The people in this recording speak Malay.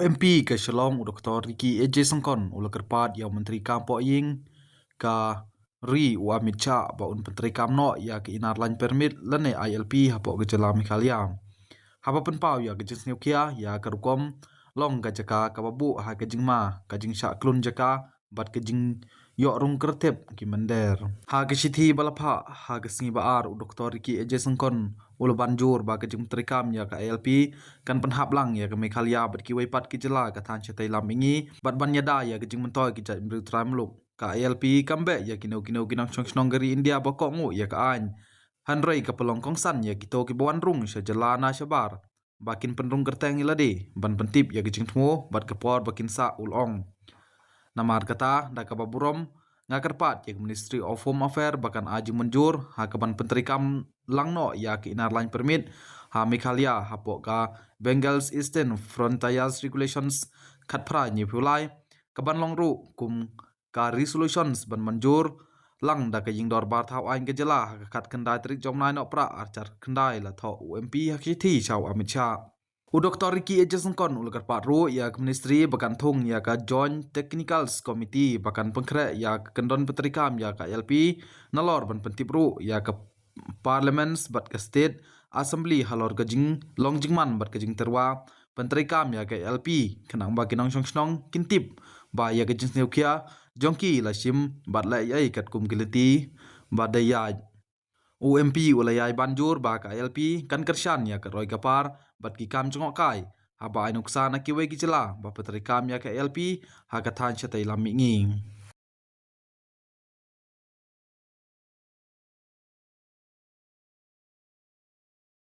UMP ke Shalom Dr. Ricky AJ Sengkon ula kerpat yang Menteri Kampo Ying ka ri u Amit Cha ba un Menteri Kamno ya ke inar lain permit lene ILP hapo ke jela Mikhalia. Hapa penpau ya ke jins Nukia ya kerukom long ka jaka kababu ha ke jingma ka jing sya klun jaka bat ke jing yok rung kertep ki mender. Ha ke sithi balapha ha ke singi baar u Dr. Ricky AJ Sengkon ula banjur ba ke jing Menteri Kam ya ke ILP kan penhap lang ya ke Mikhalia bat ki waipat ki jela ka than chatai lam ingi bat ban yada ya ke jing mentoy ki jat mru tram luk ka ILP kambe ya kinau ginang chong gari India ba ko ngu ya ka an hanrei ka pelong kong san ya kito ki bawan rung sya jela na syabar bakin penrung kerteng ilade ban pentip ya ke jing tmu bat ke por bakin sa ulong namar kata da ka baburom ngakerpat ya Ministry of Home Affairs bahkan aju menjur ha kaban Menteri Kam langno ya ke inar lain permit ha Mikhalia hapok ka Bengals Eastern Frontiers Regulations khat pra ni phulai kaban longru kum ka resolutions ban manjur lang da ka ying dor bar thau ain ke jela ka khat kendai trik jom nai no pra archar kendai la tho UMP ha ki thi chau Amit Shah u Dr. Ricky AJ Sengkon ul kerpat ru ya ke ministry bahkan thung ya ka Joint Technical Committee bahkan pengkre ya ke kendon Menteri Kam ya ka LP nalor ban pentip ru ya ke Parliaments bat ke State Assembly halor ke jing long jingman bat ke jing terwa Menteri Kam ya ke LP kenang ba kinong snong kintip ba ya ke jing neukia jongki la sim bat la ai kat kum giliti ba daya UMP ulayai banjur ba ka LP kan kersyan ya ke roy kapar bat ki kam jongok kai haba ai nuksa na ki we ki jela ba Menteri Kam ya ke LP ha ka than chatai lam ngi